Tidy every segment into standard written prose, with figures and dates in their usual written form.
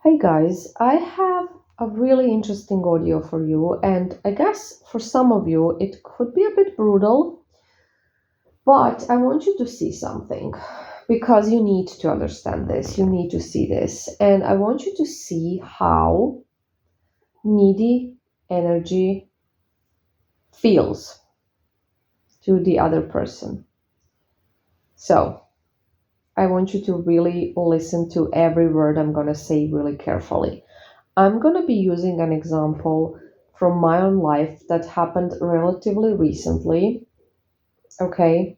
Hey guys, I have a really interesting audio for you, and I guess for some of you it could be a bit brutal, but I want you to see something because you need to understand this, you need to see this, and I want you to see how needy energy feels to the other person. So, I want you to really listen to every word I'm going to say really carefully. I'm going to be using an example from my own life that happened relatively recently, okay?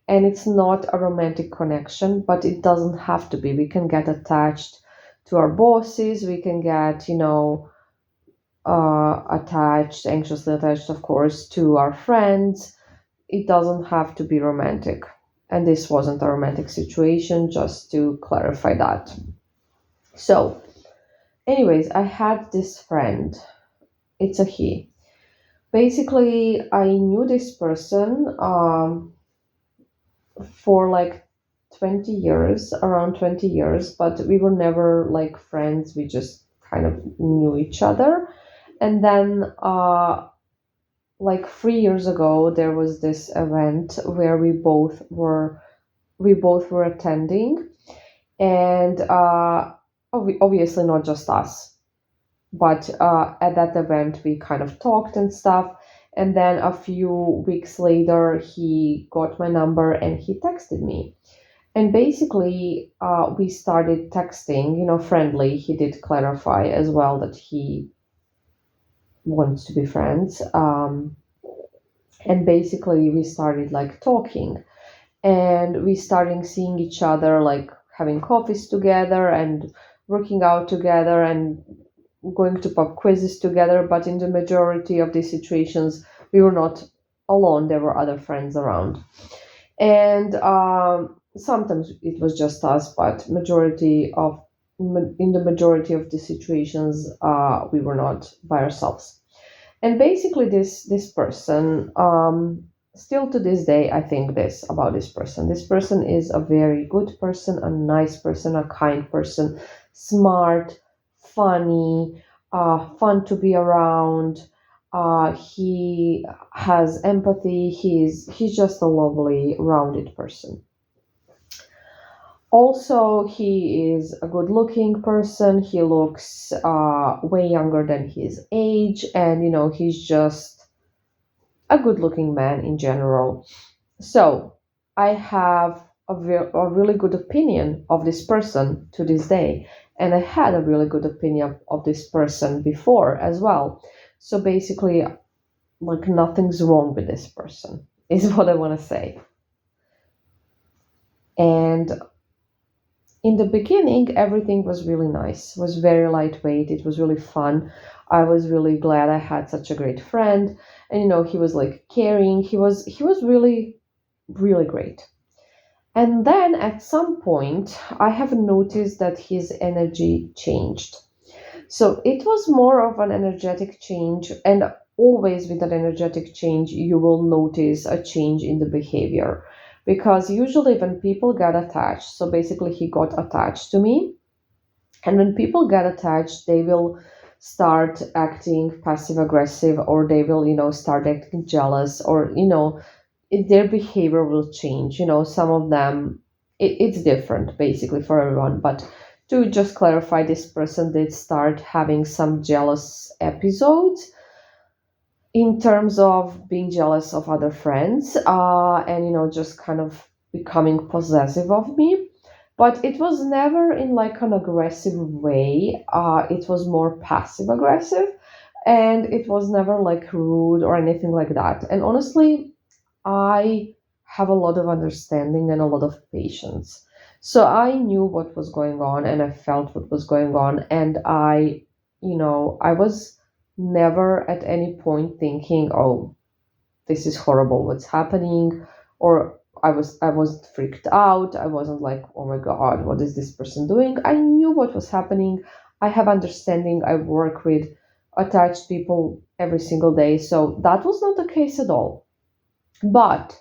And it's not a romantic connection, but it doesn't have to be. We can get attached to our bosses, we can get, attached, anxiously attached, of course, to our friends. It doesn't have to be romantic. And this wasn't a romantic situation, just to clarify that. So, anyways, I had this friend. It's a he. Basically, I knew this person for like 20 years, around 20 years, but we were never like friends. We just kind of knew each other. And then, like 3 years ago, there was this event where we both were attending, and obviously not just us. But at that event, we kind of talked and stuff. And then a few weeks later, he got my number and he texted me. And basically, we started texting, friendly. He did clarify as well that he wants to be friends. And basically, we started like talking and we started seeing each other, like having coffees together and working out together and going to pub quizzes together, but in the majority of these situations, we were not alone. There were other friends around, and sometimes it was just us. But in the majority of the situations, we were not by ourselves. And basically, this person, still to this day, I think this about this person. This person is a very good person, a nice person, a kind person, smart, funny, fun to be around. He has empathy. He's just a lovely, rounded person. Also, he is a good looking person. He looks way younger than his age, and he's just a good looking man in general. So, I have a really good opinion of this person to this day, and I had a really good opinion of this person before as well. So, basically, like nothing's wrong with this person, is what I want to say. And in the beginning, everything was really nice, was very lightweight, it was really fun. I was really glad I had such a great friend, and he was like caring. He was really, really great. And then at some point, I have noticed that his energy changed. So it was more of an energetic change, and always with an energetic change, you will notice a change in the behavior. Because usually, when people get attached, so basically, he got attached to me, and when people get attached, they will start acting passive aggressive, or they will, start acting jealous, or, their behavior will change. Some of them, it's different basically for everyone. But to just clarify, this person did start having some jealous episodes in terms of being jealous of other friends, and just kind of becoming possessive of me. But it was never in like an aggressive way. It was more passive aggressive, and it was never like rude or anything like that. And honestly, I have a lot of understanding and a lot of patience. So I knew what was going on and I felt what was going on. And I was never at any point thinking, oh, this is horrible, what's happening? Or I wasn't freaked out. I wasn't like, oh my God, what is this person doing? I knew what was happening. I have understanding. I work with attached people every single day. So that was not the case at all. But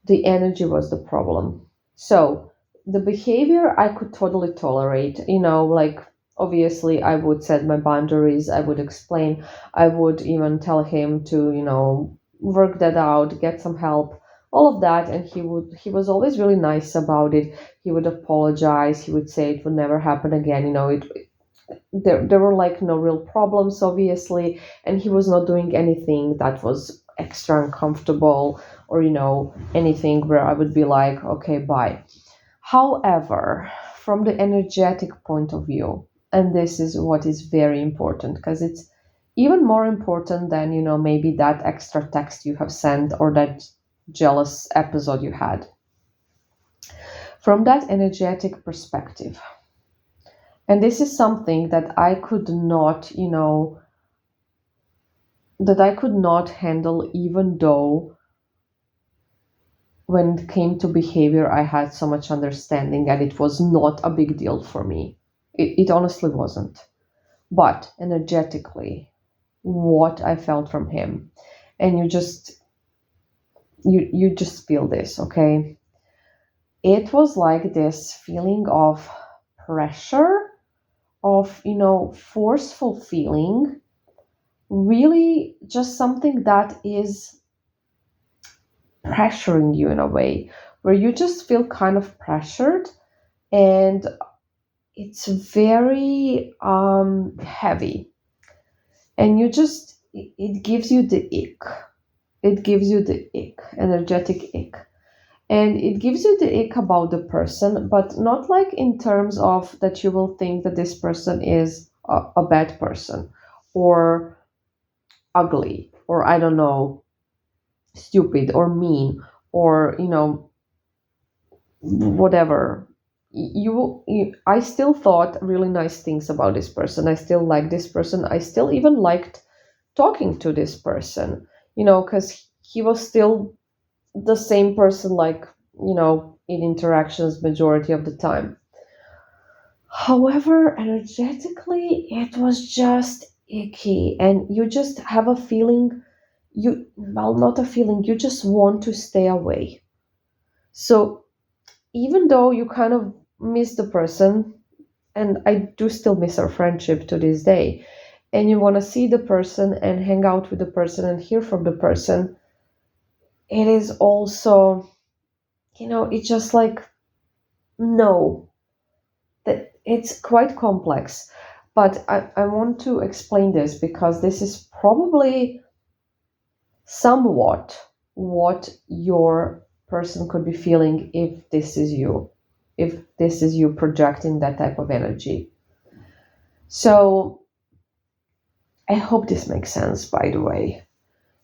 the energy was the problem. So the behavior I could totally tolerate, like Obviously, I would set my boundaries, I would explain, I would even tell him to, work that out, get some help, all of that. And he was always really nice about it. He would apologize, he would say it would never happen again. There were like no real problems, obviously, and he was not doing anything that was extra uncomfortable or, anything where I would be like, okay, bye. However, from the energetic point of view, and this is what is very important because it's even more important than, maybe that extra text you have sent or that jealous episode you had. From that energetic perspective, and this is something that I could not, that I could not handle, even though when it came to behavior, I had so much understanding and it was not a big deal for me. It honestly wasn't. But energetically, what I felt from him, and you just feel this, okay? It was like this feeling of pressure, of, forceful feeling, really just something that is pressuring you in a way where you just feel kind of pressured, and it's very heavy, and it gives you the ick. It gives you the ick, energetic ick. And it gives you the ick about the person, but not like in terms of that you will think that this person is a bad person or ugly or, I don't know, stupid or mean or, whatever. I still thought really nice things about this person. I still like this person. I still even liked talking to this person, because he was still the same person, like, in interactions majority of the time. However, energetically, it was just icky, and you just have a feeling, well, not a feeling, you just want to stay away. So even though you kind of miss the person, and I do still miss our friendship to this day, and you want to see the person and hang out with the person and hear from the person, it is also, it's just like, no, that it's quite complex. But I want to explain this because this is probably somewhat what your person could be feeling if this is you projecting that type of energy. So I hope this makes sense, by the way.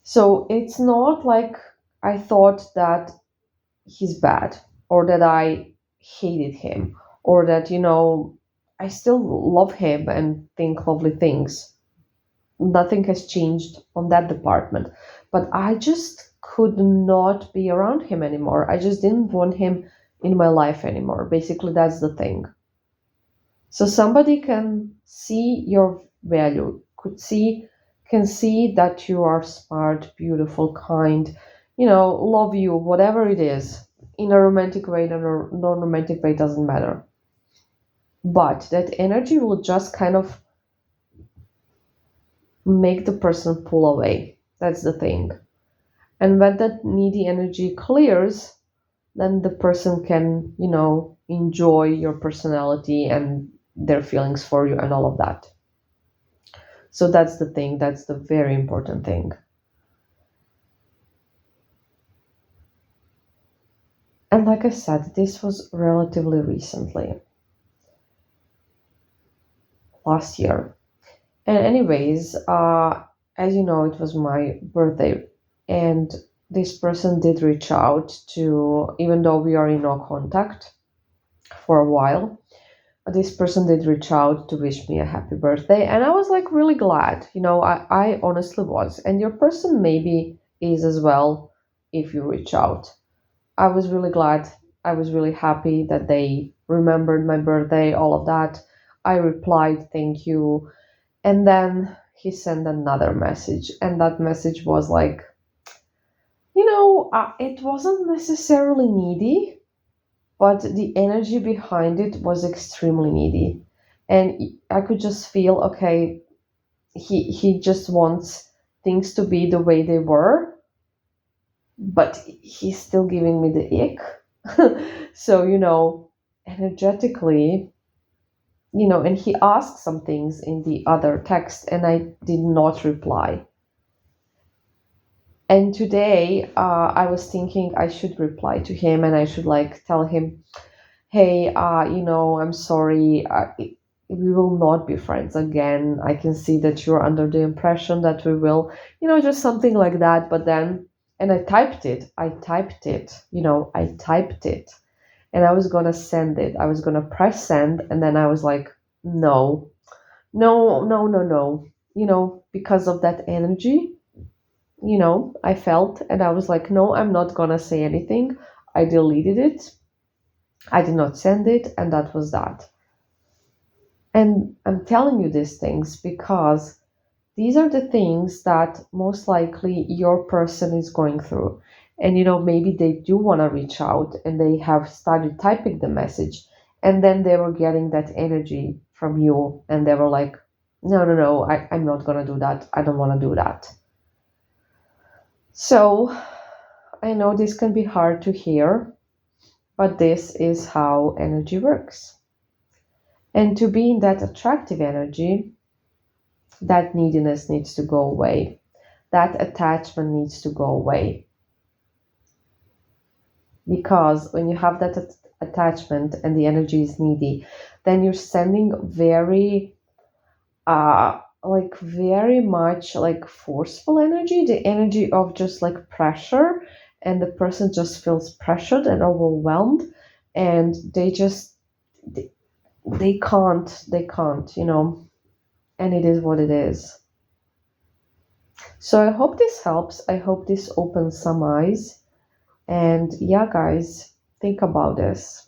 So it's not like I thought that he's bad or that I hated him or that, I still love him and think lovely things. Nothing has changed on that department. But I just could not be around him anymore. I just didn't want him in my life anymore. Basically, that's the thing. So somebody can see your value, can see that you are smart, beautiful, kind, love you, whatever it is, in a romantic way or non-romantic way, doesn't matter. But that energy will just kind of make the person pull away. That's the thing. And when that needy energy clears, then the person can, enjoy your personality and their feelings for you and all of that. So that's the thing, that's the very important thing. And like I said, this was relatively recently, last year. And anyways, as you know, it was my birthday, and this person did reach out to, even though we are in no contact for a while, this person did reach out to wish me a happy birthday, and I was like really glad. I honestly was, and your person maybe is as well if you reach out. I was really glad. I was really happy that they remembered my birthday, all of that. I replied, thank you. And then he sent another message, and that message was like, it wasn't necessarily needy, but the energy behind it was extremely needy. And I could just feel, okay, he just wants things to be the way they were, but he's still giving me the ick. So, energetically, and he asked some things in the other text, and I did not reply. And today, I was thinking I should reply to him, and I should like tell him, hey, I'm sorry. We will not be friends again. I can see that you're under the impression that we will, just something like that. But then, and I typed it, and I was gonna send it. I was gonna press send, and then I was like, no, no, no, no, no. Because of that energy, I felt, and I was like, no, I'm not gonna say anything. I deleted it. I did not send it, and that was that. And I'm telling you these things because these are the things that most likely your person is going through. And maybe they do want to reach out and they have started typing the message, and then they were getting that energy from you, and they were like, no, no, no, I'm not going to do that. I don't want to do that. So I know this can be hard to hear, but this is how energy works. And to be in that attractive energy, that neediness needs to go away. That attachment needs to go away. Because when you have that attachment and the energy is needy, then you're sending very, like very much like forceful energy, the energy of just like pressure, and the person just feels pressured and overwhelmed, and they, they can't, and it is what it is. So I hope this helps. I hope this opens some eyes. And yeah, guys, think about this.